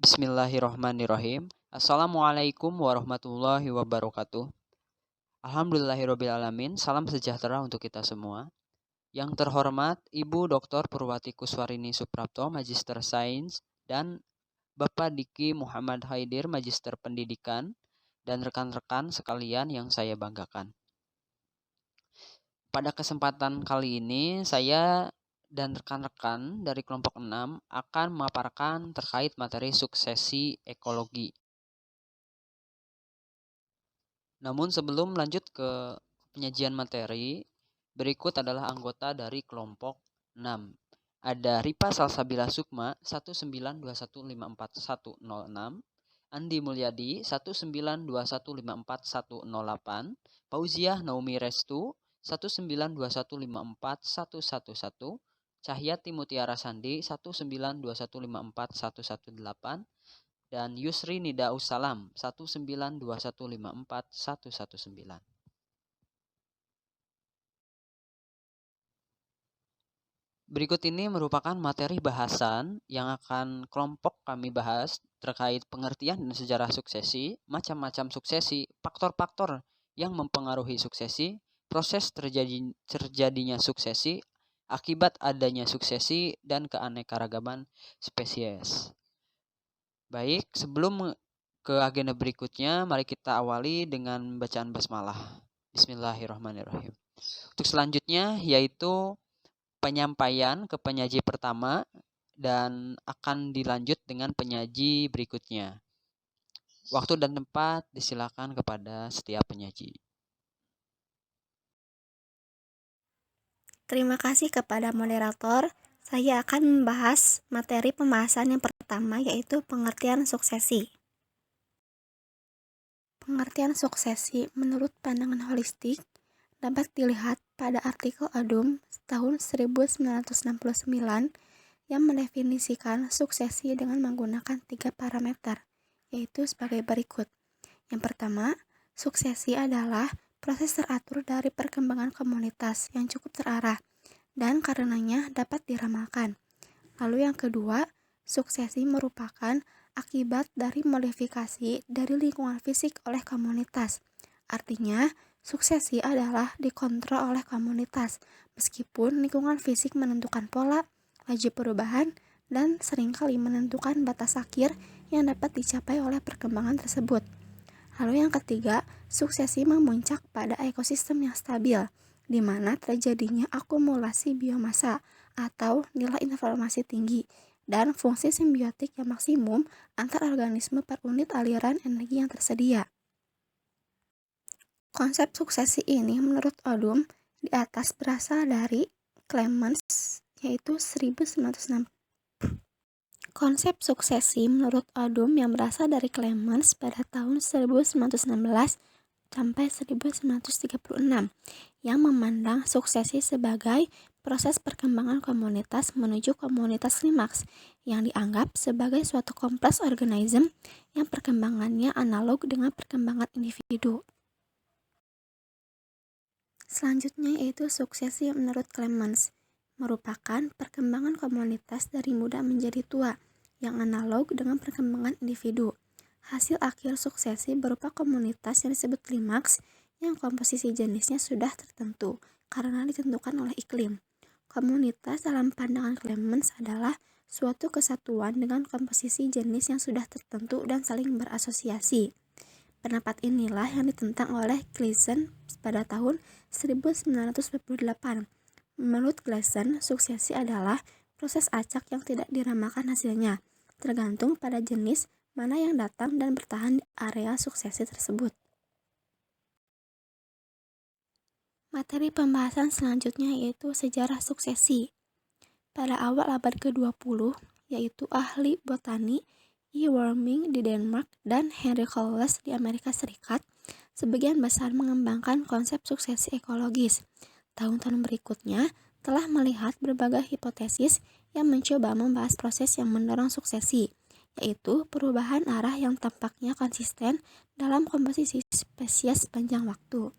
Bismillahirrahmanirrahim. Assalamualaikum warahmatullahi wabarakatuh. Alhamdulillahirrabbilalamin. Salam sejahtera untuk kita semua. Yang terhormat Ibu Dr. Purwati Kuswarini Suprapto, Magister Sains, dan Bapak Diki Muhammad Haidir, Magister Pendidikan, dan rekan-rekan sekalian yang saya banggakan. Pada kesempatan kali ini, saya dan rekan-rekan dari kelompok 6 akan memaparkan terkait materi suksesi ekologi. Namun sebelum lanjut ke penyajian materi, berikut adalah anggota dari kelompok 6. Ada Ripa Salsabila Sukma 192154106, Andi Mulyadi 192154108, Fauziah Naomi Restu 192154111, Cahyati Mutiara Sandi 192154118, dan Yusri Nidaus Salam 192154119. Berikut ini merupakan materi bahasan yang akan kelompok kami bahas terkait pengertian dan sejarah suksesi, macam-macam suksesi, faktor-faktor yang mempengaruhi suksesi, proses terjadinya suksesi, akibat adanya suksesi, dan keanekaragaman spesies. Baik, sebelum ke agenda berikutnya, mari kita awali dengan bacaan basmalah. Bismillahirrahmanirrahim. Untuk selanjutnya yaitu penyampaian ke penyaji pertama dan akan dilanjut dengan penyaji berikutnya. Waktu dan tempat disilakan kepada setiap penyaji. Terima kasih kepada moderator. Saya akan membahas materi pembahasan yang pertama, yaitu pengertian suksesi. Pengertian suksesi menurut pandangan holistik dapat dilihat pada artikel Adum tahun 1969 yang mendefinisikan suksesi dengan menggunakan 3 parameter, yaitu sebagai berikut. Yang pertama, suksesi adalah proses teratur dari perkembangan komunitas yang cukup terarah dan karenanya dapat diramalkan. Lalu yang kedua, suksesi merupakan akibat dari modifikasi dari lingkungan fisik oleh komunitas. Artinya, suksesi adalah dikontrol oleh komunitas, meskipun lingkungan fisik menentukan pola, laju perubahan, dan seringkali menentukan batas akhir yang dapat dicapai oleh perkembangan tersebut. Lalu yang ketiga, suksesi memuncak pada ekosistem yang stabil, di mana terjadinya akumulasi biomasa atau nilai informasi tinggi dan fungsi simbiotik yang maksimum antar organisme per unit aliran energi yang tersedia. Konsep suksesi ini menurut Odum di atas berasal dari Clemens, yaitu 1960. Konsep suksesi menurut Odum yang berasal dari Clemens pada tahun 1916 sampai 1936 yang memandang suksesi sebagai proses perkembangan komunitas menuju komunitas klimaks yang dianggap sebagai suatu kompleks organisme yang perkembangannya analog dengan perkembangan individu. Selanjutnya yaitu suksesi menurut Clemens merupakan perkembangan komunitas dari muda menjadi tua yang analog dengan perkembangan individu. Hasil akhir suksesi berupa komunitas yang disebut klimaks yang komposisi jenisnya sudah tertentu karena ditentukan oleh iklim. Komunitas dalam pandangan Clemens adalah suatu kesatuan dengan komposisi jenis yang sudah tertentu dan saling berasosiasi. Pendapat inilah yang ditentang oleh Claesen pada tahun 1948. Menurut Claesen, suksesi adalah proses acak yang tidak diramalkan hasilnya, tergantung pada jenis mana yang datang dan bertahan di area suksesi tersebut. Materi pembahasan selanjutnya yaitu sejarah suksesi. Pada awal abad ke-20, yaitu ahli botani E. Worming di Denmark dan Henry Cowles di Amerika Serikat, sebagian besar mengembangkan konsep suksesi ekologis. Tahun-tahun berikutnya telah melihat berbagai hipotesis yang mencoba membahas proses yang mendorong suksesi, yaitu perubahan arah yang tampaknya konsisten dalam komposisi spesies sepanjang waktu.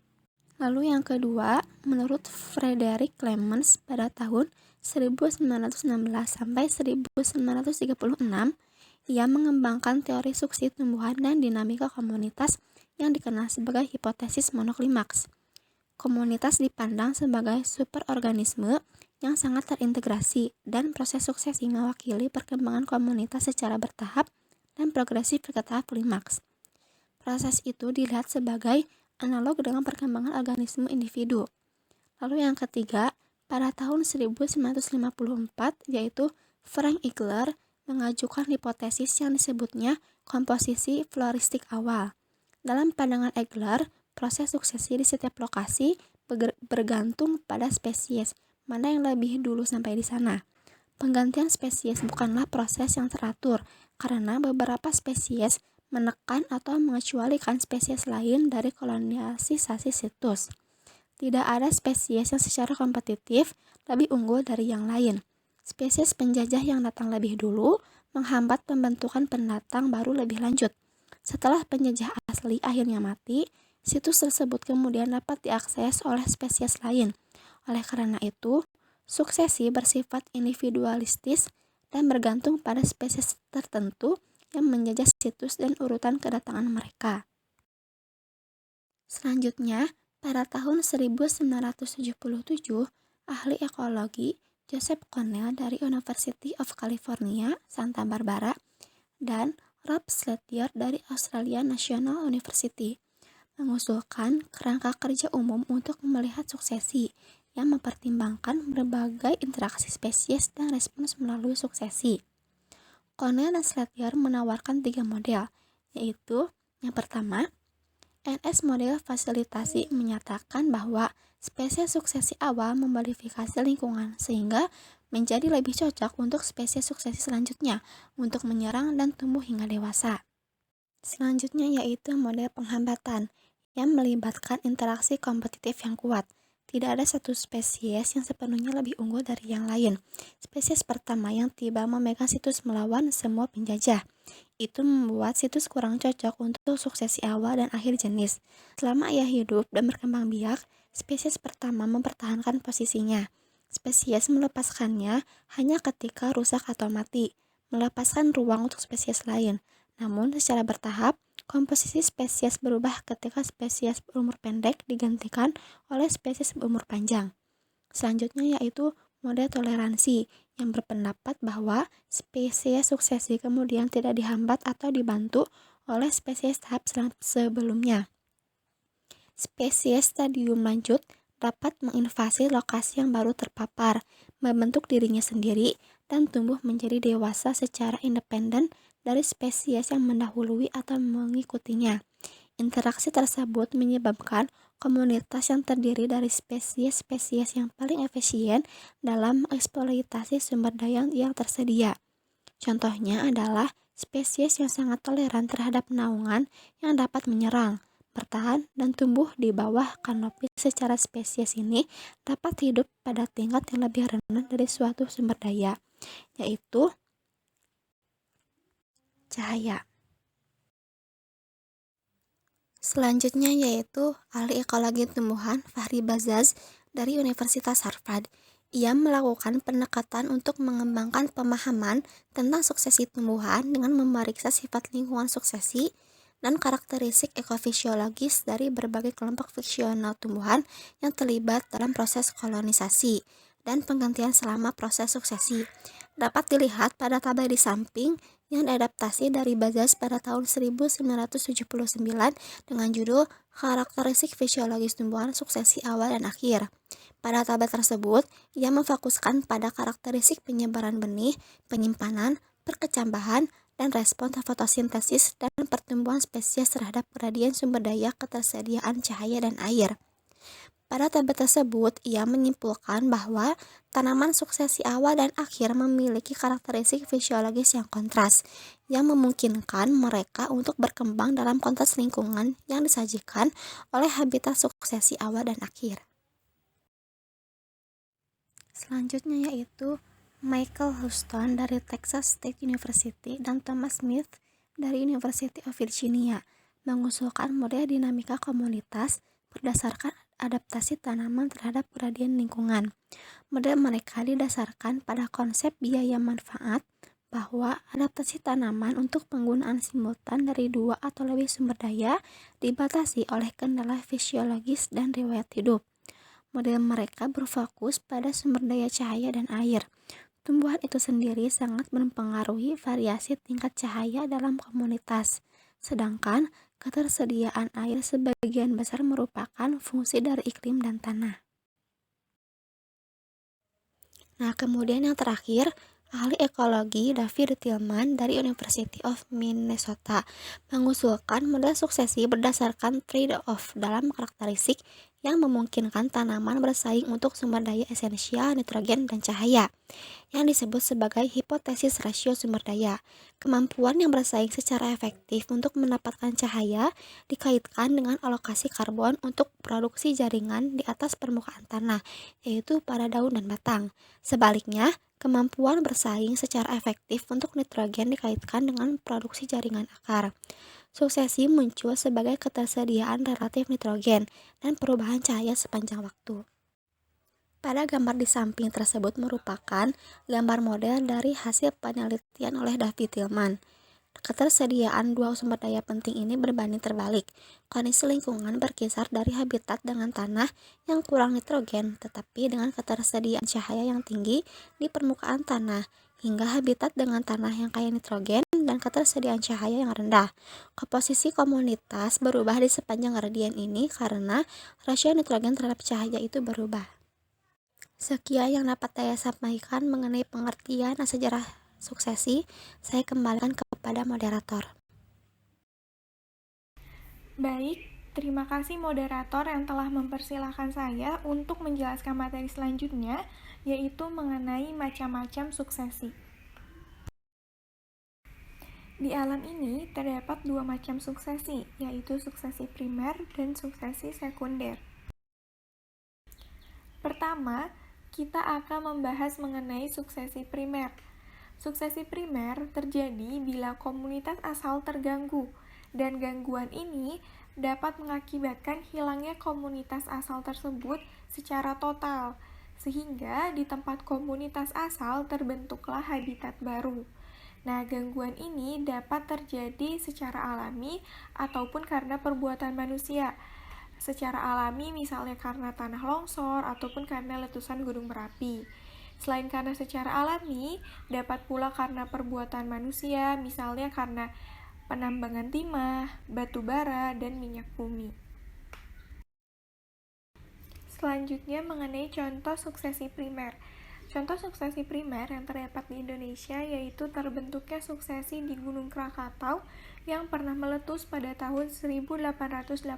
Lalu yang kedua, menurut Frederick Clemens pada tahun 1916 sampai 1936, Ia mengembangkan teori suksesi tumbuhan dan dinamika komunitas yang dikenal sebagai hipotesis monoklimaks. Komunitas dipandang sebagai superorganisme yang sangat terintegrasi, dan proses suksesi mewakili perkembangan komunitas secara bertahap dan progresif ke tahap klimaks. Proses itu dilihat sebagai analog dengan perkembangan organisme individu. Lalu yang ketiga, pada tahun 1954, yaitu Frank Igler mengajukan hipotesis yang disebutnya komposisi floristik awal. Dalam pandangan Igler, proses suksesi di setiap lokasi bergantung pada spesies, mana yang lebih dulu sampai di sana. Penggantian spesies bukanlah proses yang teratur, karena beberapa spesies menekan atau mengecualikan spesies lain dari kolonialisasi situs. Tidak ada spesies yang secara kompetitif lebih unggul dari yang lain. Spesies penjajah yang datang lebih dulu menghambat pembentukan pendatang baru lebih lanjut. Setelah penjajah asli akhirnya mati, situs tersebut kemudian dapat diakses oleh spesies lain. Oleh karena itu, suksesi bersifat individualistis dan bergantung pada spesies tertentu yang menjajah situs dan urutan kedatangan mereka. Selanjutnya, pada tahun 1977, ahli ekologi Joseph Cornell dari University of California, Santa Barbara, dan Rob Sletier dari Australian National University mengusulkan kerangka kerja umum untuk melihat suksesi yang mempertimbangkan berbagai interaksi spesies dan respons melalui suksesi. Cornell dan Sletier menawarkan 3 model, yaitu yang pertama, NS model fasilitasi menyatakan bahwa spesies suksesi awal memodifikasi lingkungan sehingga menjadi lebih cocok untuk spesies suksesi selanjutnya untuk menyerang dan tumbuh hingga dewasa. Selanjutnya yaitu model penghambatan yang melibatkan interaksi kompetitif yang kuat. Tidak ada satu spesies yang sepenuhnya lebih unggul dari yang lain. Spesies pertama yang tiba memegang situs melawan semua penjajah. Itu membuat situs kurang cocok untuk suksesi awal dan akhir jenis. Selama ia hidup dan berkembang biak, spesies pertama mempertahankan posisinya. Spesies melepaskannya hanya ketika rusak atau mati, melepaskan ruang untuk spesies lain. Namun secara bertahap, komposisi spesies berubah ketika spesies berumur pendek digantikan oleh spesies berumur panjang. Selanjutnya yaitu model toleransi yang berpendapat bahwa spesies suksesi kemudian tidak dihambat atau dibantu oleh spesies tahap sebelumnya. Spesies stadium lanjut dapat menginvasi lokasi yang baru terpapar, membentuk dirinya sendiri, dan tumbuh menjadi dewasa secara independen dari spesies yang mendahului atau mengikutinya. Interaksi tersebut menyebabkan komunitas yang terdiri dari spesies-spesies yang paling efisien dalam eksploitasi sumber daya yang tersedia. Contohnya adalah spesies yang sangat toleran terhadap naungan yang dapat menyerang, bertahan, dan tumbuh di bawah kanopi. Secara spesies ini dapat hidup pada tingkat yang lebih rendah dari suatu sumber daya, yaitu cahaya. Selanjutnya yaitu ahli ekologi tumbuhan Fahri Bazaz dari Universitas Harvard. Ia melakukan pendekatan untuk mengembangkan pemahaman tentang suksesi tumbuhan dengan memeriksa sifat lingkungan suksesi dan karakteristik ekofisiologis dari berbagai kelompok fiksional tumbuhan yang terlibat dalam proses kolonisasi dan penggantian selama proses suksesi. Dapat dilihat pada tabel di samping yang diadaptasi dari Bazaz pada tahun 1979 dengan judul Karakteristik Fisiologis Tumbuhan Suksesi Awal dan Akhir. Pada tabel tersebut, ia memfokuskan pada karakteristik penyebaran benih, penyimpanan, perkecambahan, dan respon fotosintesis dan pertumbuhan spesies terhadap gradien sumber daya ketersediaan cahaya dan air. Pada tabel tersebut, ia menyimpulkan bahwa tanaman suksesi awal dan akhir memiliki karakteristik fisiologis yang kontras, yang memungkinkan mereka untuk berkembang dalam konteks lingkungan yang disajikan oleh habitat suksesi awal dan akhir. Selanjutnya yaitu Michael Houston dari Texas State University dan Thomas Smith dari University of Virginia mengusulkan model dinamika komunitas berdasarkan adaptasi tanaman terhadap gradien lingkungan. Model mereka didasarkan pada konsep biaya manfaat bahwa adaptasi tanaman untuk penggunaan simultan dari 2 atau lebih sumber daya dibatasi oleh kendala fisiologis dan riwayat hidup. Model mereka berfokus pada sumber daya cahaya dan air. Tumbuhan itu sendiri sangat mempengaruhi variasi tingkat cahaya dalam komunitas, sedangkan ketersediaan air sebagian besar merupakan fungsi dari iklim dan tanah. Nah, kemudian yang terakhir, ahli ekologi David Tillman dari University of Minnesota mengusulkan model suksesi berdasarkan trade-off dalam karakteristik yang memungkinkan tanaman bersaing untuk sumber daya esensial, nitrogen, dan cahaya, yang disebut sebagai hipotesis rasio sumber daya. Kemampuan yang bersaing secara efektif untuk mendapatkan cahaya dikaitkan dengan alokasi karbon untuk produksi jaringan di atas permukaan tanah, yaitu pada daun dan batang. Sebaliknya, kemampuan bersaing secara efektif untuk nitrogen dikaitkan dengan produksi jaringan akar. Suksesi muncul sebagai ketersediaan relatif nitrogen dan perubahan cahaya sepanjang waktu. Pada gambar di samping tersebut merupakan gambar model dari hasil penelitian oleh David Tillman. Ketersediaan dua sumber daya penting ini berbanding terbalik. Kondisi lingkungan berkisar dari habitat dengan tanah yang kurang nitrogen, tetapi dengan ketersediaan cahaya yang tinggi di permukaan tanah, hingga habitat dengan tanah yang kaya nitrogen dan ketersediaan cahaya yang rendah. Komposisi komunitas berubah di sepanjang gradien ini karena rasio nitrogen terhadap cahaya itu berubah. Sekian yang dapat saya sampaikan mengenai pengertian sejarah suksesi. Saya kembalikan kepada moderator. Baik, terima kasih moderator yang telah mempersilahkan saya untuk menjelaskan materi selanjutnya, yaitu mengenai macam-macam suksesi. Di alam ini terdapat dua macam suksesi, yaitu suksesi primer dan suksesi sekunder. Pertama, kita akan membahas mengenai suksesi primer. Suksesi primer terjadi bila komunitas asal terganggu, dan gangguan ini dapat mengakibatkan hilangnya komunitas asal tersebut secara total, sehingga di tempat komunitas asal terbentuklah habitat baru. Nah, gangguan ini dapat terjadi secara alami ataupun karena perbuatan manusia. Secara alami misalnya karena tanah longsor ataupun karena letusan gunung berapi. Selain karena secara alami, dapat pula karena perbuatan manusia, misalnya karena penambangan timah, batu bara, dan minyak bumi. Selanjutnya mengenai contoh suksesi primer. Contoh suksesi primer yang terdapat di Indonesia yaitu terbentuknya suksesi di Gunung Krakatau yang pernah meletus pada tahun 1883.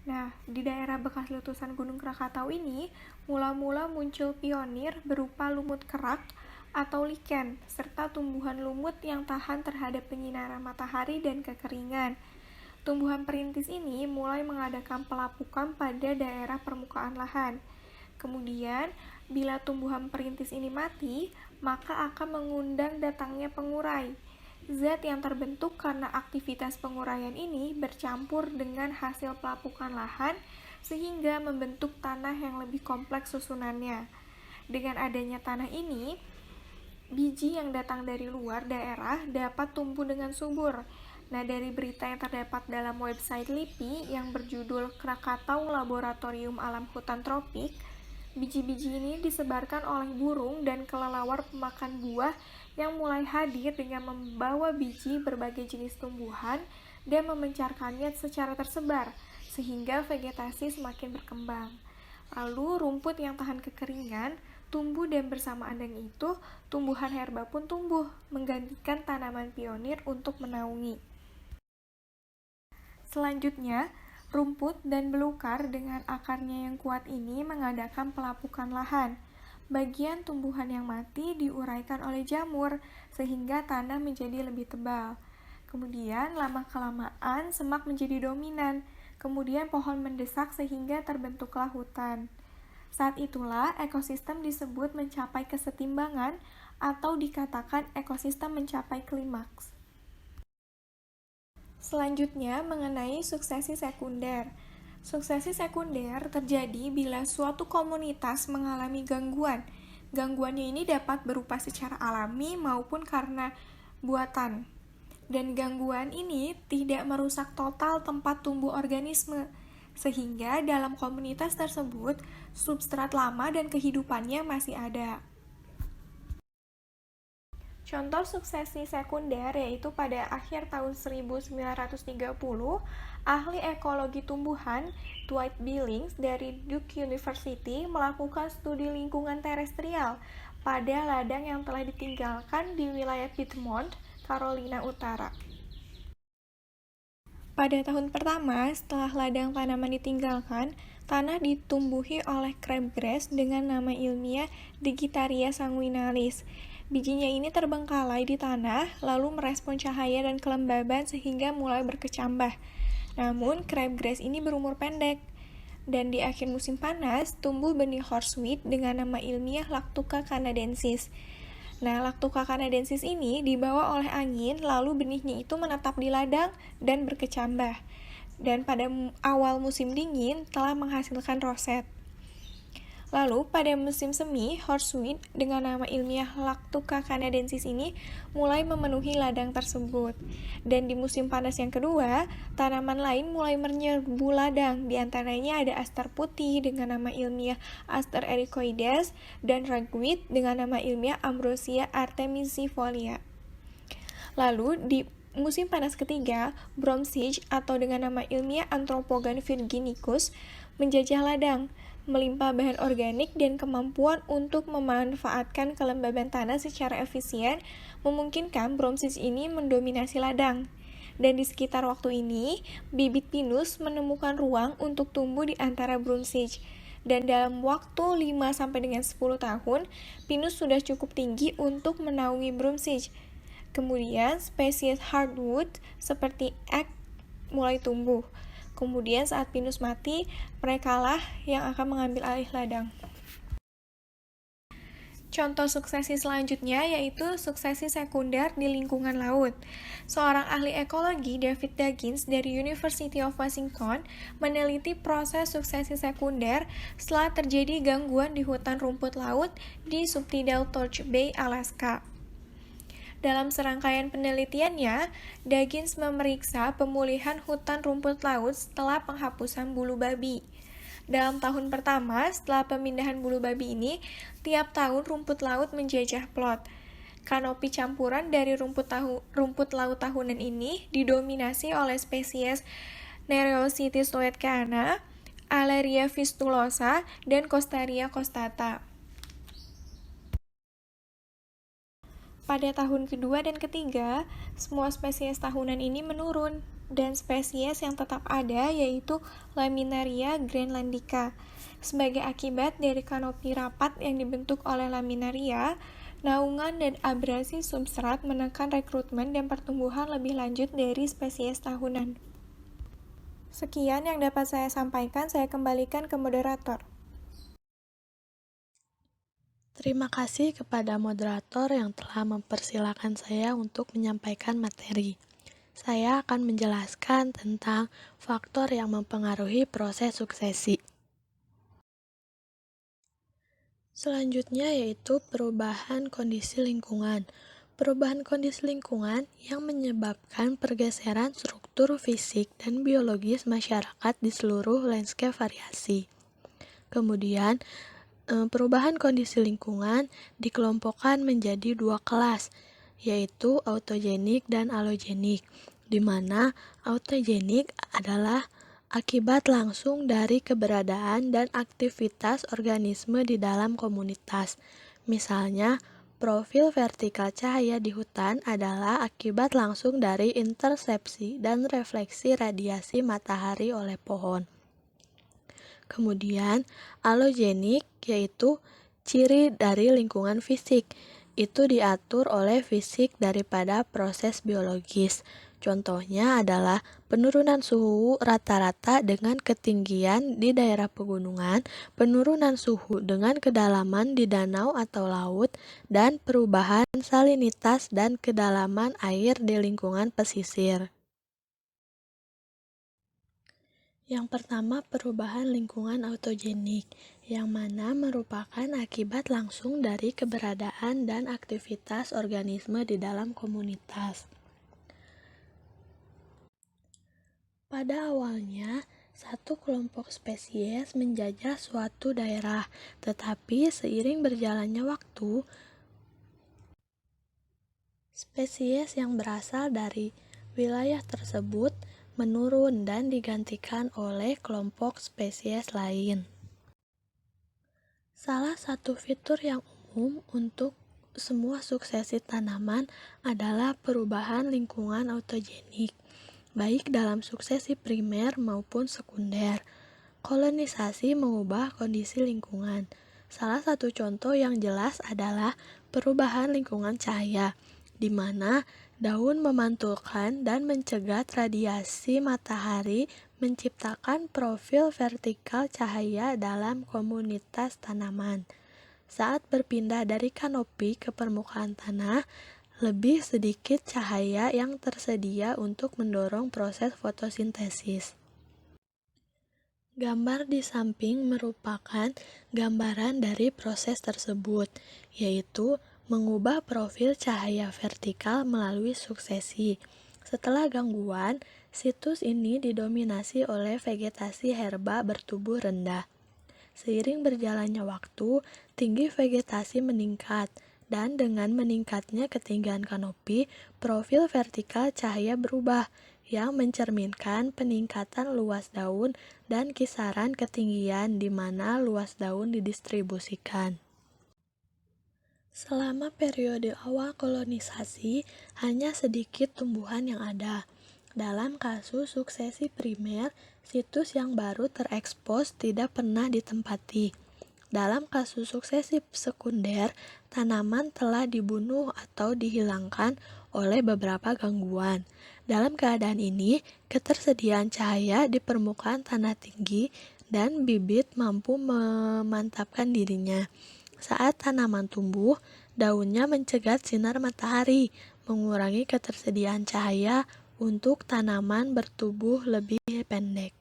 Nah, di daerah bekas letusan Gunung Krakatau ini, mula-mula muncul pionir berupa lumut kerak atau lichen, serta tumbuhan lumut yang tahan terhadap penyinaran matahari dan kekeringan. Tumbuhan perintis ini mulai mengadakan pelapukan pada daerah permukaan lahan. Kemudian, bila tumbuhan perintis ini mati, maka akan mengundang datangnya pengurai. Zat yang terbentuk karena aktivitas penguraian ini bercampur dengan hasil pelapukan lahan sehingga membentuk tanah yang lebih kompleks susunannya. Dengan adanya tanah ini, biji yang datang dari luar daerah dapat tumbuh dengan subur. Nah, dari berita yang terdapat dalam website LIPI yang berjudul Krakatau Laboratorium Alam Hutan Tropik, biji-biji ini disebarkan oleh burung dan kelelawar pemakan buah yang mulai hadir dengan membawa biji berbagai jenis tumbuhan dan memencarkannya secara tersebar, sehingga vegetasi semakin berkembang. Lalu rumput yang tahan kekeringan tumbuh dan bersamaan dengan itu, tumbuhan herba pun tumbuh, menggantikan tanaman pionir untuk menaungi. Selanjutnya, rumput dan belukar dengan akarnya yang kuat ini mengadakan pelapukan lahan. Bagian tumbuhan yang mati diuraikan oleh jamur, sehingga tanah menjadi lebih tebal. Kemudian, lama-kelamaan semak menjadi dominan. Kemudian pohon mendesak sehingga terbentuklah hutan. Saat itulah ekosistem disebut mencapai kesetimbangan atau dikatakan ekosistem mencapai klimaks. Selanjutnya mengenai suksesi sekunder. Suksesi sekunder terjadi bila suatu komunitas mengalami gangguan. Gangguannya ini dapat berupa secara alami maupun karena buatan. Dan gangguan ini tidak merusak total tempat tumbuh organisme, sehingga dalam komunitas tersebut substrat lama dan kehidupannya masih ada. Contoh suksesi sekunder yaitu pada akhir tahun 1930, ahli ekologi tumbuhan Dwight Billings dari Duke University melakukan studi lingkungan terestrial pada ladang yang telah ditinggalkan di wilayah Piedmont, Carolina Utara. Pada tahun pertama, setelah ladang tanaman ditinggalkan, tanah ditumbuhi oleh crabgrass dengan nama ilmiah Digitaria sanguinalis. Bijinya ini terbengkalai di tanah, lalu merespon cahaya dan kelembaban sehingga mulai berkecambah. Namun, crabgrass ini berumur pendek. Dan di akhir musim panas, tumbuh benih horseweed dengan nama ilmiah Lactuca canadensis. Nah, Lactuca canadensis ini dibawa oleh angin, lalu benihnya itu menetap di ladang dan berkecambah. Dan pada awal musim dingin telah menghasilkan roset. Lalu, pada musim semi, horseweed dengan nama ilmiah Lactuca canadensis ini mulai memenuhi ladang tersebut. Dan di musim panas yang kedua, tanaman lain mulai menyerbu ladang. Di antaranya ada aster putih dengan nama ilmiah Aster ericoides dan ragweed dengan nama ilmiah Ambrosia artemisifolia. Lalu, di musim panas ketiga, bromsige atau dengan nama ilmiah Anthropogon virginicus menjajah ladang, melimpah bahan organik dan kemampuan untuk memanfaatkan kelembaban tanah secara efisien memungkinkan bromsige ini mendominasi ladang. Dan di sekitar waktu ini, bibit pinus menemukan ruang untuk tumbuh di antara bromsige. Dan dalam waktu 5-10 tahun, pinus sudah cukup tinggi untuk menaungi bromsige. Kemudian, spesies hardwood seperti ek mulai tumbuh. Kemudian saat pinus mati, merekalah yang akan mengambil alih ladang. Contoh suksesi selanjutnya yaitu suksesi sekunder di lingkungan laut. Seorang ahli ekologi, David Daggins dari University of Washington, meneliti proses suksesi sekunder setelah terjadi gangguan di hutan rumput laut di subtidal Torch Bay, Alaska. Dalam serangkaian penelitiannya, Daggins memeriksa pemulihan hutan rumput laut setelah penghapusan bulu babi. Dalam tahun pertama setelah pemindahan bulu babi ini, tiap tahun rumput laut menjajah plot. Kanopi campuran dari rumput laut tahunan ini didominasi oleh spesies Nereocytis luetkeana, Alaria fistulosa, dan Costaria costata. Pada tahun kedua dan ketiga, semua spesies tahunan ini menurun, dan spesies yang tetap ada yaitu Laminaria groenlandica. Sebagai akibat dari kanopi rapat yang dibentuk oleh laminaria, naungan dan abrasi substrat menekan rekrutmen dan pertumbuhan lebih lanjut dari spesies tahunan. Sekian yang dapat saya sampaikan, saya kembalikan ke moderator. Terima kasih kepada moderator yang telah mempersilahkan saya untuk menyampaikan materi. Saya akan menjelaskan tentang faktor yang mempengaruhi proses suksesi. Selanjutnya yaitu perubahan kondisi lingkungan. Perubahan kondisi lingkungan yang menyebabkan pergeseran struktur fisik dan biologis masyarakat di seluruh landscape variasi. Kemudian, perubahan kondisi lingkungan dikelompokkan menjadi dua kelas, yaitu autogenik dan alogenik, di mana autogenik adalah akibat langsung dari keberadaan dan aktivitas organisme di dalam komunitas. Misalnya, profil vertikal cahaya di hutan adalah akibat langsung dari intersepsi dan refleksi radiasi matahari oleh pohon. Kemudian, alogenik yaitu ciri dari lingkungan fisik. Itu diatur oleh fisik daripada proses biologis. Contohnya adalah penurunan suhu rata-rata dengan ketinggian di daerah pegunungan, penurunan suhu dengan kedalaman di danau atau laut, dan perubahan salinitas dan kedalaman air di lingkungan pesisir. Yang pertama, perubahan lingkungan autogenik, yang mana merupakan akibat langsung dari keberadaan dan aktivitas organisme di dalam komunitas. Pada awalnya, satu kelompok spesies menjajah suatu daerah, tetapi seiring berjalannya waktu, spesies yang berasal dari wilayah tersebut menurun dan digantikan oleh kelompok spesies lain. Salah satu fitur yang umum untuk semua suksesi tanaman adalah perubahan lingkungan autogenik, baik dalam suksesi primer maupun sekunder. Kolonisasi mengubah kondisi lingkungan. Salah satu contoh yang jelas adalah perubahan lingkungan cahaya, di mana daun memantulkan dan mencegat radiasi matahari menciptakan profil vertikal cahaya dalam komunitas tanaman. Saat berpindah dari kanopi ke permukaan tanah, lebih sedikit cahaya yang tersedia untuk mendorong proses fotosintesis. Gambar di samping merupakan gambaran dari proses tersebut, yaitu mengubah profil cahaya vertikal melalui suksesi. Setelah gangguan, situs ini didominasi oleh vegetasi herba bertubuh rendah. Seiring berjalannya waktu, tinggi vegetasi meningkat, dan dengan meningkatnya ketinggian kanopi, profil vertikal cahaya berubah, yang mencerminkan peningkatan luas daun dan kisaran ketinggian di mana luas daun didistribusikan. Selama periode awal kolonisasi, hanya sedikit tumbuhan yang ada. Dalam kasus suksesi primer, situs yang baru terekspos tidak pernah ditempati. Dalam kasus suksesi sekunder, tanaman telah dibunuh atau dihilangkan oleh beberapa gangguan. Dalam keadaan ini, ketersediaan cahaya di permukaan tanah tinggi dan bibit mampu memantapkan dirinya. Saat tanaman tumbuh, daunnya mencegat sinar matahari, mengurangi ketersediaan cahaya untuk tanaman bertubuh lebih pendek.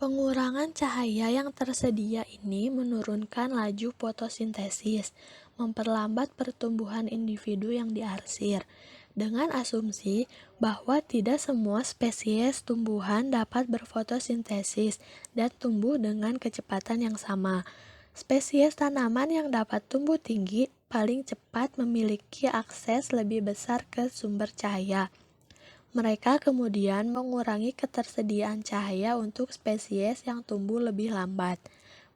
Pengurangan cahaya yang tersedia ini menurunkan laju fotosintesis, memperlambat pertumbuhan individu yang diarsir, dengan asumsi bahwa tidak semua spesies tumbuhan dapat berfotosintesis dan tumbuh dengan kecepatan yang sama. Spesies tanaman yang dapat tumbuh tinggi paling cepat memiliki akses lebih besar ke sumber cahaya. Mereka kemudian mengurangi ketersediaan cahaya untuk spesies yang tumbuh lebih lambat,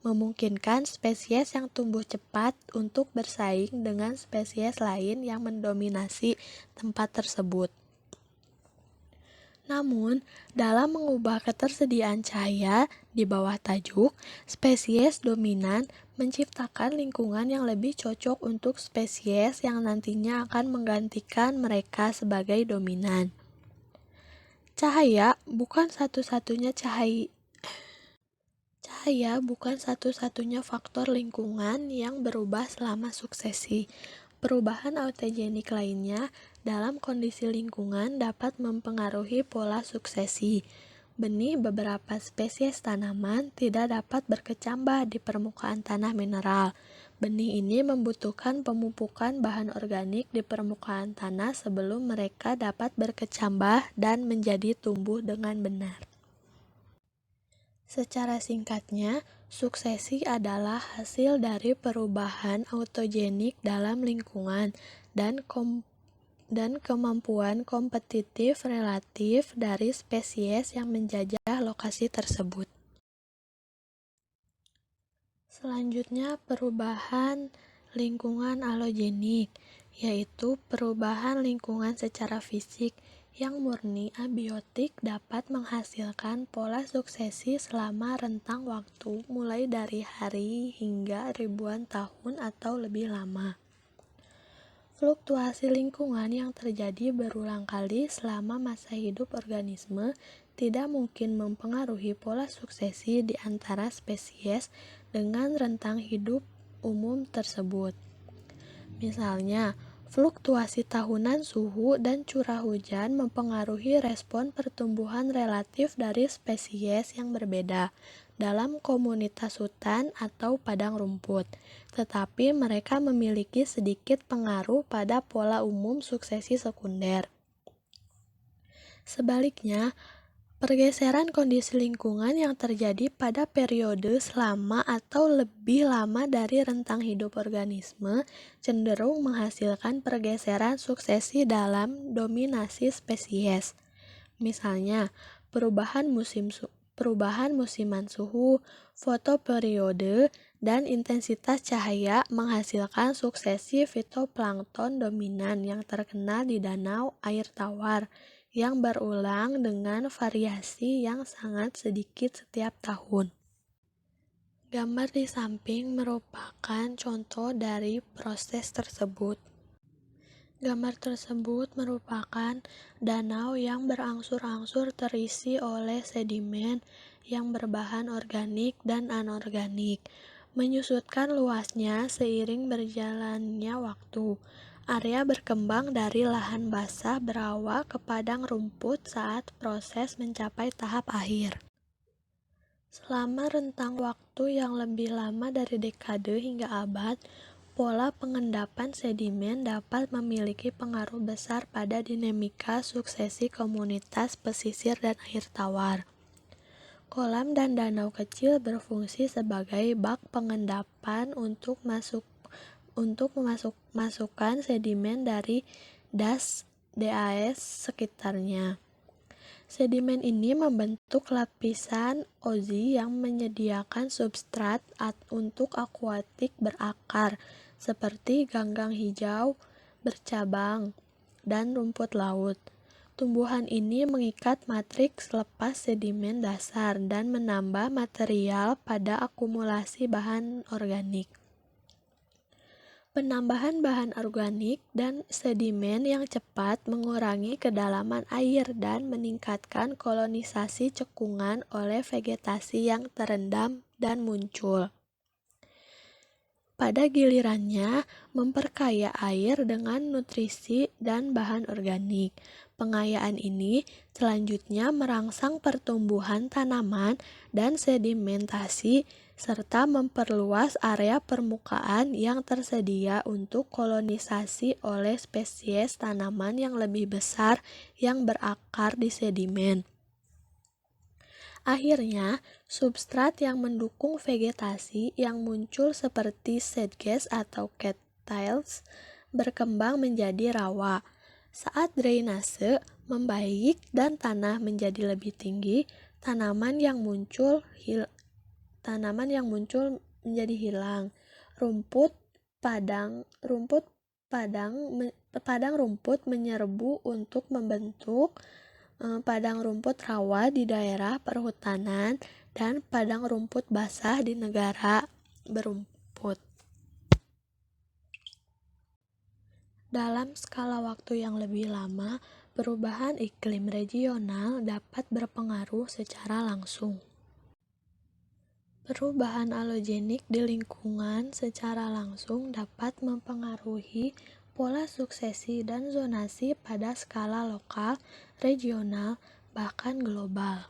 memungkinkan spesies yang tumbuh cepat untuk bersaing dengan spesies lain yang mendominasi tempat tersebut. Namun, dalam mengubah ketersediaan cahaya di bawah tajuk, spesies dominan menciptakan lingkungan yang lebih cocok untuk spesies yang nantinya akan menggantikan mereka sebagai dominan. Cahaya bukan satu-satunya faktor lingkungan yang berubah selama suksesi. Perubahan autogenik lainnya dalam kondisi lingkungan dapat mempengaruhi pola suksesi. Benih beberapa spesies tanaman tidak dapat berkecambah di permukaan tanah mineral. Benih ini membutuhkan pemupukan bahan organik di permukaan tanah sebelum mereka dapat berkecambah dan menjadi tumbuh dengan benar. Secara singkatnya, suksesi adalah hasil dari perubahan autogenik dalam lingkungan dan kemampuan kompetitif relatif dari spesies yang menjajah lokasi tersebut. Selanjutnya, perubahan lingkungan alogenik, yaitu perubahan lingkungan secara fisik yang murni abiotik dapat menghasilkan pola suksesi selama rentang waktu mulai dari hari hingga ribuan tahun atau lebih lama. Fluktuasi lingkungan yang terjadi berulang kali selama masa hidup organisme tidak mungkin mempengaruhi pola suksesi di antara spesies dengan rentang hidup umum tersebut. Misalnya, fluktuasi tahunan suhu dan curah hujan mempengaruhi respon pertumbuhan relatif dari spesies yang berbeda. dalam komunitas hutan atau padang rumput, tetapi mereka memiliki sedikit pengaruh pada pola umum suksesi sekunder. Sebaliknya, pergeseran kondisi lingkungan yang terjadi pada periode selama atau lebih lama dari rentang hidup organisme cenderung menghasilkan pergeseran suksesi dalam dominasi spesies. Misalnya, perubahan musiman suhu, fotoperiode, dan intensitas cahaya menghasilkan suksesi fitoplankton dominan yang terkenal di danau air tawar, yang berulang dengan variasi yang sangat sedikit setiap tahun. Gambar di samping merupakan contoh dari proses tersebut. Gambar tersebut merupakan danau yang berangsur-angsur terisi oleh sedimen yang berbahan organik dan anorganik, menyusutkan luasnya seiring berjalannya waktu. Area berkembang dari lahan basah berawa ke padang rumput saat proses mencapai tahap akhir. Selama rentang waktu yang lebih lama dari dekade hingga abad, pola pengendapan sedimen dapat memiliki pengaruh besar pada dinamika suksesi komunitas pesisir dan air tawar. Kolam dan danau kecil berfungsi sebagai bak pengendapan untuk masukkan sedimen dari das sekitarnya. Sedimen ini membentuk lapisan ozi yang menyediakan substrat untuk akuatik berakar, seperti ganggang hijau bercabang dan rumput laut. Tumbuhan ini mengikat matriks lepas sedimen dasar dan menambah material pada akumulasi bahan organik. Penambahan bahan organik dan sedimen yang cepat mengurangi kedalaman air dan meningkatkan kolonisasi cekungan oleh vegetasi yang terendam dan muncul. Pada gilirannya, memperkaya air dengan nutrisi dan bahan organik. Pengayaan ini selanjutnya merangsang pertumbuhan tanaman dan sedimentasi, serta memperluas area permukaan yang tersedia untuk kolonisasi oleh spesies tanaman yang lebih besar yang berakar di sedimen. Akhirnya, substrat yang mendukung vegetasi yang muncul seperti sedges atau cattails berkembang menjadi rawa. Saat drainase membaik dan tanah menjadi lebih tinggi, tanaman yang muncul menjadi hilang. Padang rumput menyerbu untuk membentuk padang rumput rawa di daerah perhutanan dan padang rumput basah di negara berumput. Dalam skala waktu yang lebih lama, perubahan iklim regional dapat berpengaruh secara langsung. Perubahan alogenik di lingkungan secara langsung dapat mempengaruhi pola suksesi dan zonasi pada skala lokal, regional, bahkan global.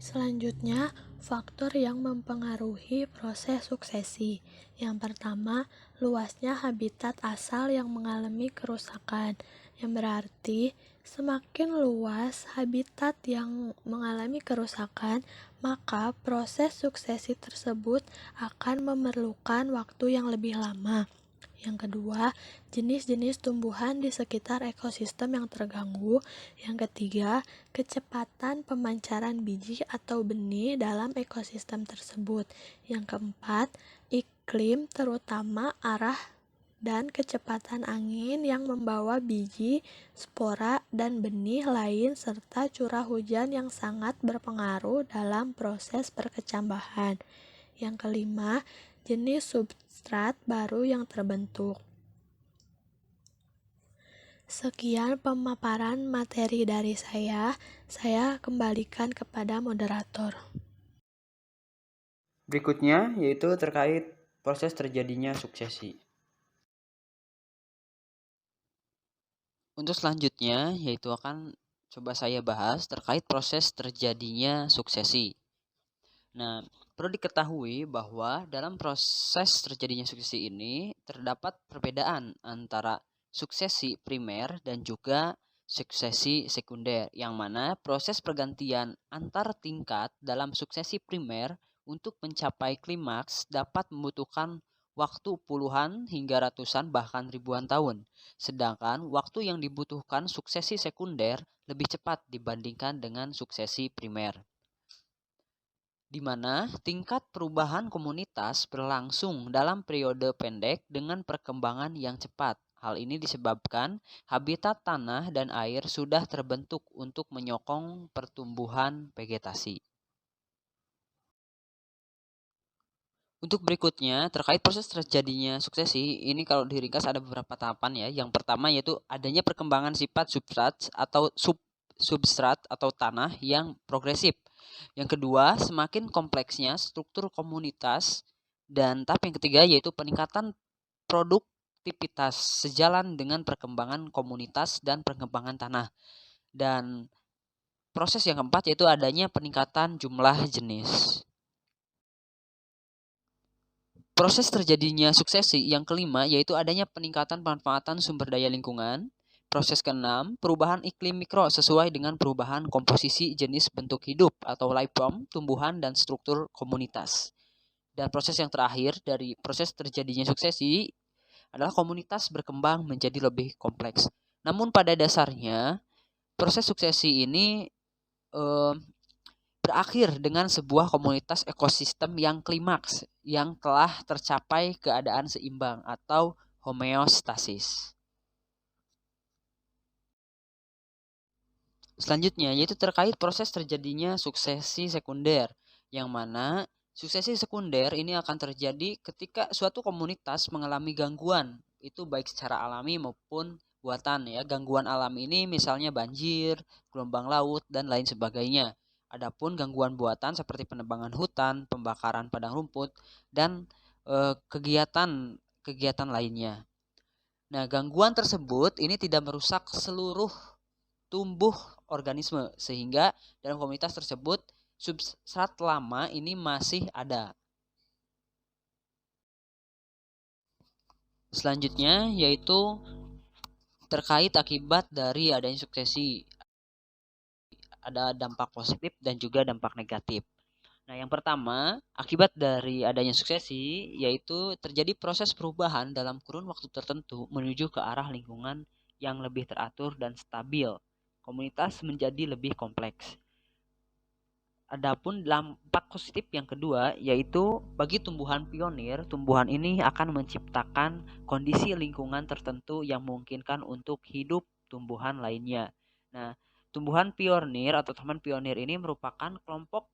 Selanjutnya, faktor yang mempengaruhi proses suksesi. Yang pertama, luasnya habitat asal yang mengalami kerusakan, yang berarti semakin luas habitat yang mengalami kerusakan, maka proses suksesi tersebut akan memerlukan waktu yang lebih lama. Yang kedua, jenis-jenis tumbuhan di sekitar ekosistem yang terganggu. Yang ketiga, kecepatan pemancaran biji atau benih dalam ekosistem tersebut. Yang keempat, iklim terutama arah dan kecepatan angin yang membawa biji, spora, dan benih lain serta curah hujan yang sangat berpengaruh dalam proses perkecambahan. Yang kelima, jenis substrat baru yang terbentuk. Sekian pemaparan materi dari saya kembalikan kepada moderator. Berikutnya yaitu terkait proses terjadinya suksesi. Untuk selanjutnya yaitu akan coba saya bahas terkait proses terjadinya suksesi. Nah, perlu diketahui bahwa dalam proses terjadinya suksesi ini terdapat perbedaan antara suksesi primer dan juga suksesi sekunder, yang mana proses pergantian antar tingkat dalam suksesi primer untuk mencapai klimaks dapat membutuhkan waktu puluhan hingga ratusan bahkan ribuan tahun. Sedangkan waktu yang dibutuhkan suksesi sekunder lebih cepat dibandingkan dengan suksesi primer, di mana tingkat perubahan komunitas berlangsung dalam periode pendek dengan perkembangan yang cepat. Hal ini disebabkan habitat tanah dan air sudah terbentuk untuk menyokong pertumbuhan vegetasi. Untuk berikutnya, terkait proses terjadinya suksesi, ini kalau diringkas ada beberapa tahapan ya. Yang pertama yaitu adanya perkembangan sifat substrat atau tanah yang progresif. Yang kedua, semakin kompleksnya struktur komunitas. Dan tahap yang ketiga yaitu peningkatan produktivitas sejalan dengan perkembangan komunitas dan perkembangan tanah. Dan proses yang keempat yaitu adanya peningkatan jumlah jenis. Proses terjadinya suksesi yang kelima yaitu adanya peningkatan pemanfaatan sumber daya lingkungan. Proses keenam, perubahan iklim mikro sesuai dengan perubahan komposisi jenis bentuk hidup atau life form, tumbuhan, dan struktur komunitas. Dan proses yang terakhir dari proses terjadinya suksesi adalah komunitas berkembang menjadi lebih kompleks. Namun pada dasarnya, proses suksesi ini berakhir dengan sebuah komunitas ekosistem yang klimaks, yang telah tercapai keadaan seimbang atau homeostasis. Selanjutnya yaitu terkait proses terjadinya suksesi sekunder, yang mana suksesi sekunder ini akan terjadi ketika suatu komunitas mengalami gangguan, itu baik secara alami maupun buatan ya. Gangguan alam ini misalnya banjir, gelombang laut, dan lain sebagainya. Adapun gangguan buatan seperti penebangan hutan, pembakaran padang rumput, dan kegiatan lainnya. Nah, gangguan tersebut ini tidak merusak seluruh tumbuh organisme, sehingga dalam komunitas tersebut substrat lama ini masih ada. Selanjutnya yaitu terkait akibat dari adanya suksesi. Ada dampak positif dan juga dampak negatif. Nah, yang pertama, akibat dari adanya suksesi yaitu terjadi proses perubahan dalam kurun waktu tertentu menuju ke arah lingkungan yang lebih teratur dan stabil. Komunitas menjadi lebih kompleks. Adapun dampak positif yang kedua yaitu bagi tumbuhan pionir, tumbuhan ini akan menciptakan kondisi lingkungan tertentu yang memungkinkan untuk hidup tumbuhan lainnya. Nah, tumbuhan pionir atau taman pionir ini merupakan kelompok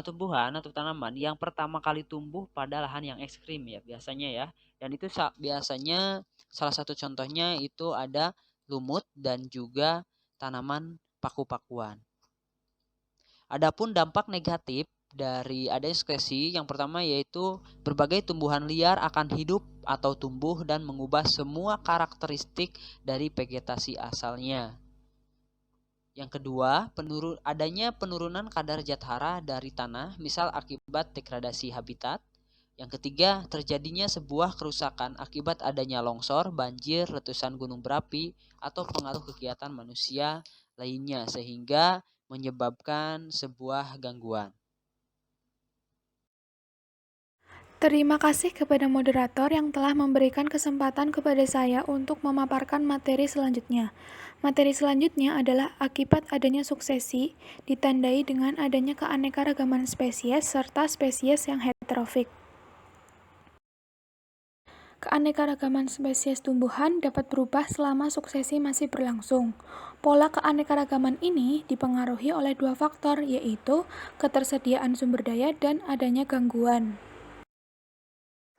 tumbuhan atau tanaman yang pertama kali tumbuh pada lahan yang ekstrim ya biasanya ya. Dan itu biasanya salah satu contohnya itu ada lumut dan juga tanaman paku-pakuan. Adapun dampak negatif dari adanya suksesi yang pertama yaitu berbagai tumbuhan liar akan hidup atau tumbuh dan mengubah semua karakteristik dari vegetasi asalnya. Yang kedua, adanya penurunan kadar zat hara dari tanah, misal akibat degradasi habitat. Yang ketiga, terjadinya sebuah kerusakan akibat adanya longsor, banjir, letusan gunung berapi, atau pengaruh kegiatan manusia lainnya, sehingga menyebabkan sebuah gangguan. Terima kasih kepada moderator yang telah memberikan kesempatan kepada saya untuk memaparkan materi selanjutnya. Materi selanjutnya adalah akibat adanya suksesi, ditandai dengan adanya keanekaragaman spesies serta spesies yang heterofik. Keanekaragaman spesies tumbuhan dapat berubah selama suksesi masih berlangsung. Pola keanekaragaman ini dipengaruhi oleh dua faktor, yaitu ketersediaan sumber daya dan adanya gangguan.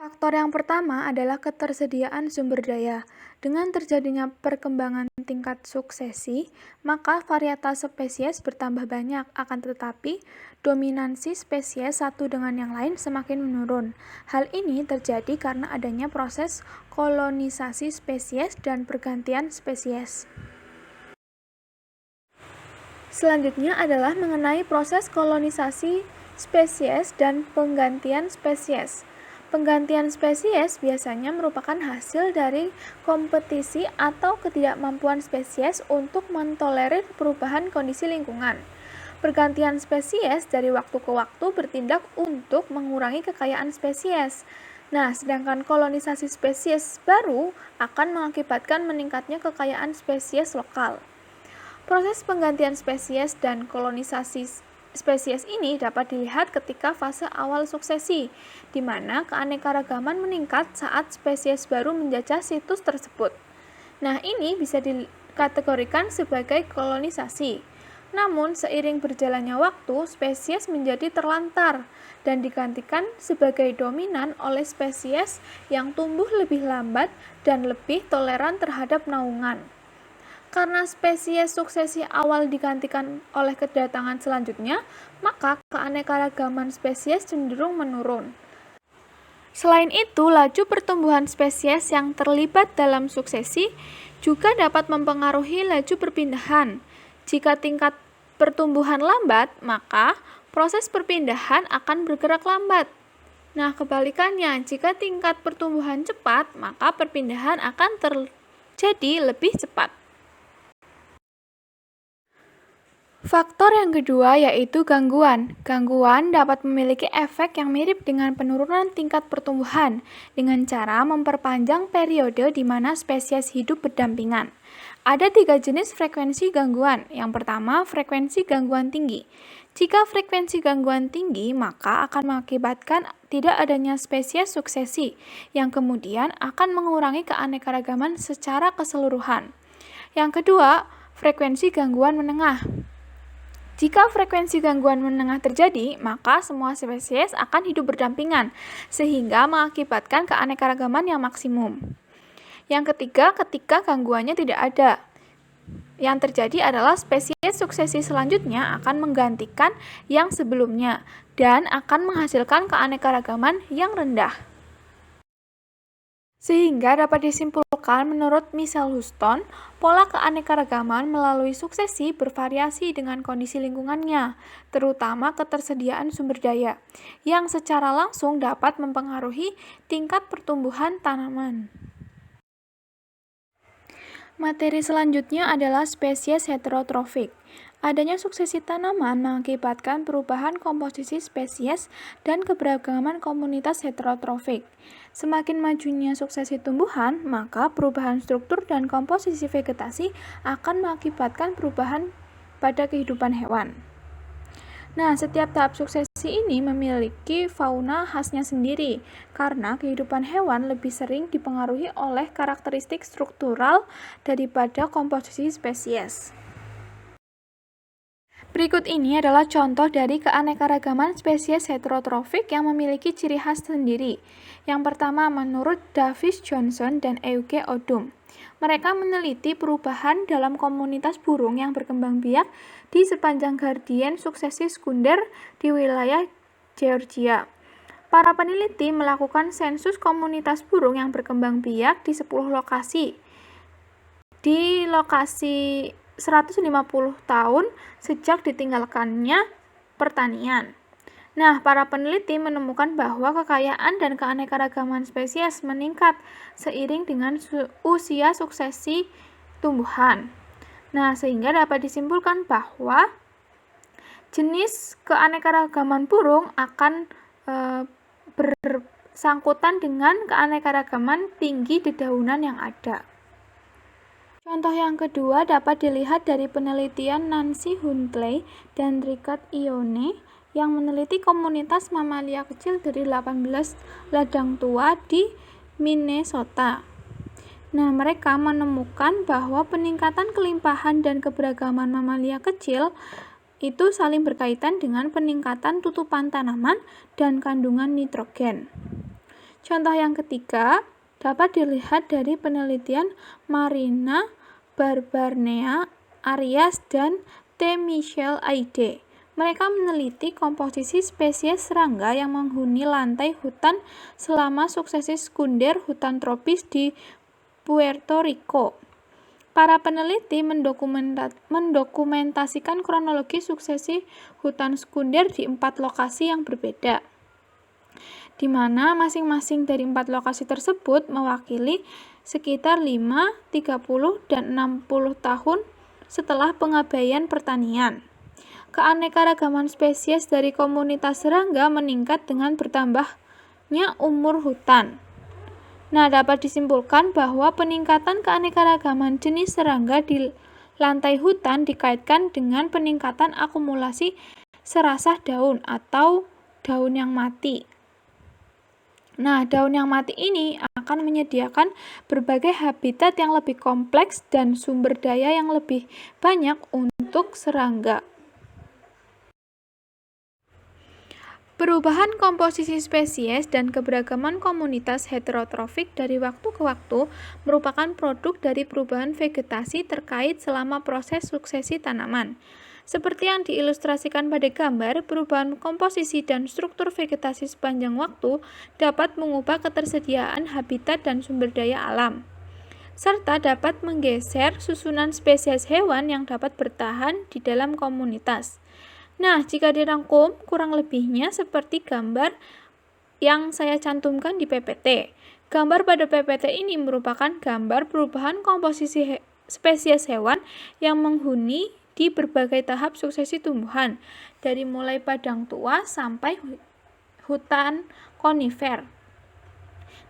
Faktor yang pertama adalah ketersediaan sumber daya. Dengan terjadinya perkembangan tingkat suksesi, maka varietas spesies bertambah banyak, akan tetapi dominansi spesies satu dengan yang lain semakin menurun. Hal ini terjadi karena adanya proses kolonisasi spesies dan pergantian spesies. Selanjutnya adalah mengenai proses kolonisasi spesies dan penggantian spesies. Penggantian spesies biasanya merupakan hasil dari kompetisi atau ketidakmampuan spesies untuk mentolerir perubahan kondisi lingkungan. Pergantian spesies dari waktu ke waktu bertindak untuk mengurangi kekayaan spesies. Nah, sedangkan kolonisasi spesies baru akan mengakibatkan meningkatnya kekayaan spesies lokal. Proses penggantian spesies dan kolonisasi spesies ini dapat dilihat ketika fase awal suksesi, di mana keanekaragaman meningkat saat spesies baru menjajah situs tersebut. Nah, ini bisa dikategorikan sebagai kolonisasi. Namun, seiring berjalannya waktu, spesies menjadi terlantar dan digantikan sebagai dominan oleh spesies yang tumbuh lebih lambat dan lebih toleran terhadap naungan. Karena spesies suksesi awal digantikan oleh kedatangan selanjutnya, maka keanekaragaman spesies cenderung menurun. Selain itu, laju pertumbuhan spesies yang terlibat dalam suksesi juga dapat mempengaruhi laju perpindahan. Jika tingkat pertumbuhan lambat, maka proses perpindahan akan bergerak lambat. Nah, kebalikannya, jika tingkat pertumbuhan cepat, maka perpindahan akan terjadi lebih cepat. Faktor yang kedua yaitu gangguan. Gangguan dapat memiliki efek yang mirip dengan penurunan tingkat pertumbuhan dengan cara memperpanjang periode di mana spesies hidup berdampingan. Ada 3 jenis frekuensi gangguan. Yang pertama, frekuensi gangguan tinggi. Jika frekuensi gangguan tinggi, maka akan mengakibatkan tidak adanya spesies suksesi, yang kemudian akan mengurangi keanekaragaman secara keseluruhan. Yang kedua, frekuensi gangguan menengah. Jika frekuensi gangguan menengah terjadi, maka semua spesies akan hidup berdampingan, sehingga mengakibatkan keanekaragaman yang maksimum. Yang ketiga, ketika gangguannya tidak ada. Yang terjadi adalah spesies suksesi selanjutnya akan menggantikan yang sebelumnya, dan akan menghasilkan keanekaragaman yang rendah. Sehingga dapat disimpulkan menurut Michelle Huston, pola keanekaragaman melalui suksesi bervariasi dengan kondisi lingkungannya, terutama ketersediaan sumber daya, yang secara langsung dapat mempengaruhi tingkat pertumbuhan tanaman. Materi selanjutnya adalah spesies heterotrofik. Adanya suksesi tanaman mengakibatkan perubahan komposisi spesies dan keberagaman komunitas heterotrofik. Semakin majunya suksesi tumbuhan, maka perubahan struktur dan komposisi vegetasi akan mengakibatkan perubahan pada kehidupan hewan. Nah, setiap tahap suksesi ini memiliki fauna khasnya sendiri, karena kehidupan hewan lebih sering dipengaruhi oleh karakteristik struktural daripada komposisi spesies. Berikut ini adalah contoh dari keanekaragaman spesies heterotrofik yang memiliki ciri khas sendiri. Yang pertama, menurut Davis Johnson dan Euge Odum. Mereka meneliti perubahan dalam komunitas burung yang berkembang biak di sepanjang gradien suksesi sekunder di wilayah Georgia. Para peneliti melakukan sensus komunitas burung yang berkembang biak di 10 lokasi. Di lokasi 150 tahun sejak ditinggalkannya pertanian. Nah, para peneliti menemukan bahwa kekayaan dan keanekaragaman spesies meningkat seiring dengan usia suksesi tumbuhan. Nah, sehingga dapat disimpulkan bahwa jenis keanekaragaman burung akan bersangkutan dengan keanekaragaman tinggi dedaunan yang ada. Contoh yang kedua dapat dilihat dari penelitian Nancy Huntley dan Richard Ione yang meneliti komunitas mamalia kecil dari 18 ladang tua di Minnesota. Nah, mereka menemukan bahwa peningkatan kelimpahan dan keberagaman mamalia kecil itu saling berkaitan dengan peningkatan tutupan tanaman dan kandungan nitrogen. Contoh yang ketiga dapat dilihat dari penelitian Marina Barbarnea, Arias, dan T. Michel Aide. Mereka meneliti komposisi spesies serangga yang menghuni lantai hutan selama suksesi sekunder hutan tropis di Puerto Rico. Para peneliti mendokumentasikan kronologi suksesi hutan sekunder di 4 lokasi yang berbeda, di mana masing-masing dari 4 lokasi tersebut mewakili sekitar 5, 30, dan 60 tahun setelah pengabaian pertanian. Keanekaragaman spesies dari komunitas serangga meningkat dengan bertambahnya umur hutan. Nah, dapat disimpulkan bahwa peningkatan keanekaragaman jenis serangga di lantai hutan dikaitkan dengan peningkatan akumulasi serasah daun atau daun yang mati. Nah, daun yang mati ini akan menyediakan berbagai habitat yang lebih kompleks dan sumber daya yang lebih banyak untuk serangga. Perubahan komposisi spesies dan keberagaman komunitas heterotrofik dari waktu ke waktu merupakan produk dari perubahan vegetasi terkait selama proses suksesi tanaman. Seperti yang diilustrasikan pada gambar, perubahan komposisi dan struktur vegetasi sepanjang waktu dapat mengubah ketersediaan habitat dan sumber daya alam, serta dapat menggeser susunan spesies hewan yang dapat bertahan di dalam komunitas. Nah, jika dirangkum, kurang lebihnya seperti gambar yang saya cantumkan di PPT. Gambar pada PPT ini merupakan gambar perubahan komposisi spesies hewan yang menghuni di berbagai tahap suksesi tumbuhan, dari mulai padang tua sampai hutan konifer.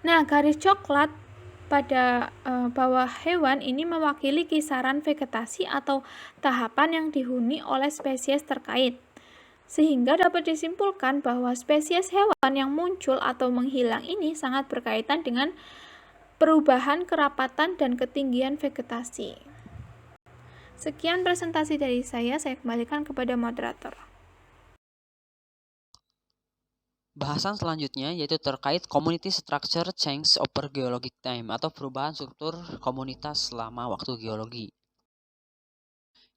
Nah, garis coklat pada bawah hewan ini mewakili kisaran vegetasi atau tahapan yang dihuni oleh spesies terkait. Sehingga dapat disimpulkan bahwa spesies hewan yang muncul atau menghilang ini sangat berkaitan dengan perubahan kerapatan dan ketinggian vegetasi. Sekian presentasi dari saya kembalikan kepada moderator. Bahasan selanjutnya yaitu terkait community structure change over geologic time atau perubahan struktur komunitas selama waktu geologi.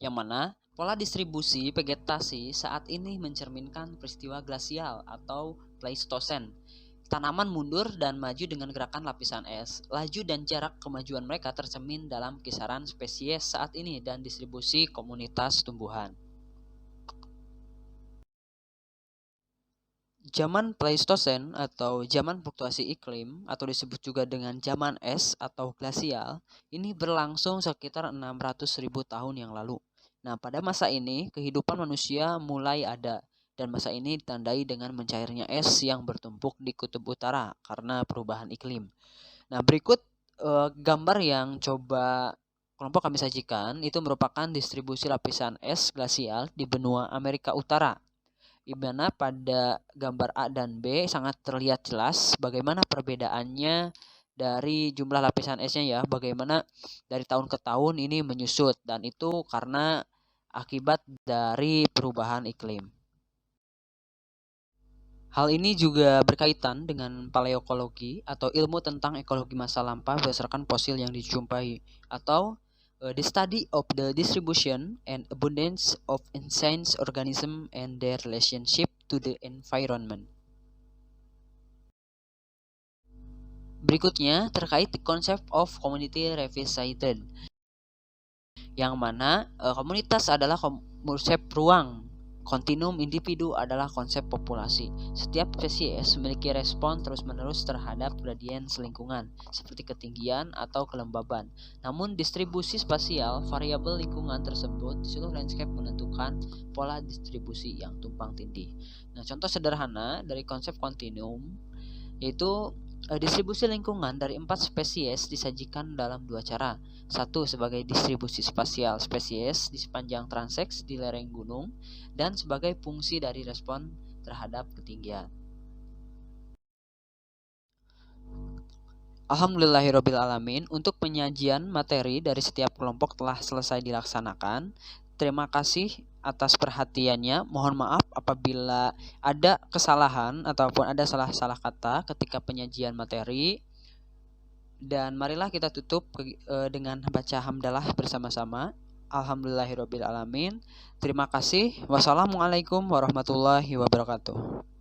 Yang mana pola distribusi vegetasi saat ini mencerminkan peristiwa glasial atau Pleistosen. Tanaman mundur dan maju dengan gerakan lapisan es. Laju dan jarak kemajuan mereka tercermin dalam kisaran spesies saat ini dan distribusi komunitas tumbuhan. Zaman Pleistosen atau zaman fluktuasi iklim atau disebut juga dengan zaman es atau glasial ini berlangsung sekitar 600.000 tahun yang lalu. Nah, pada masa ini kehidupan manusia mulai ada dan masa ini ditandai dengan mencairnya es yang bertumpuk di kutub utara karena perubahan iklim. Nah, berikut gambar yang coba kelompok kami sajikan itu merupakan distribusi lapisan es glasial di benua Amerika Utara. Di mana pada gambar A dan B sangat terlihat jelas bagaimana perbedaannya dari jumlah lapisan esnya ya, bagaimana dari tahun ke tahun ini menyusut dan itu karena akibat dari perubahan iklim. Hal ini juga berkaitan dengan paleokologi atau ilmu tentang ekologi masa lampau berdasarkan fosil yang dijumpai atau the study of the distribution and abundance of ancient organisms and their relationship to the environment. Berikutnya terkait the concept of community revisited, yang mana komunitas adalah konsep ruang, kontinum individu adalah konsep populasi. Setiap spesies memiliki respon terus-menerus terhadap gradien lingkungan, seperti ketinggian atau kelembaban. Namun distribusi spasial variabel lingkungan tersebut di seluruh landscape menentukan pola distribusi yang tumpang tindih. Nah, contoh sederhana dari konsep kontinum yaitu distribusi lingkungan dari 4 spesies disajikan dalam 2 cara. Satu sebagai distribusi spasial spesies di sepanjang transeks di lereng gunung dan sebagai fungsi dari respon terhadap ketinggian. Alhamdulillahirrabbilalamin, untuk penyajian materi dari setiap kelompok telah selesai dilaksanakan. Terima kasih atas perhatiannya. Mohon maaf apabila ada kesalahan ataupun ada salah-salah kata ketika penyajian materi. Dan marilah kita tutup dengan baca hamdalah bersama-sama. Alhamdulillahirrabbilalamin. Terima kasih. Wassalamualaikum warahmatullahi wabarakatuh.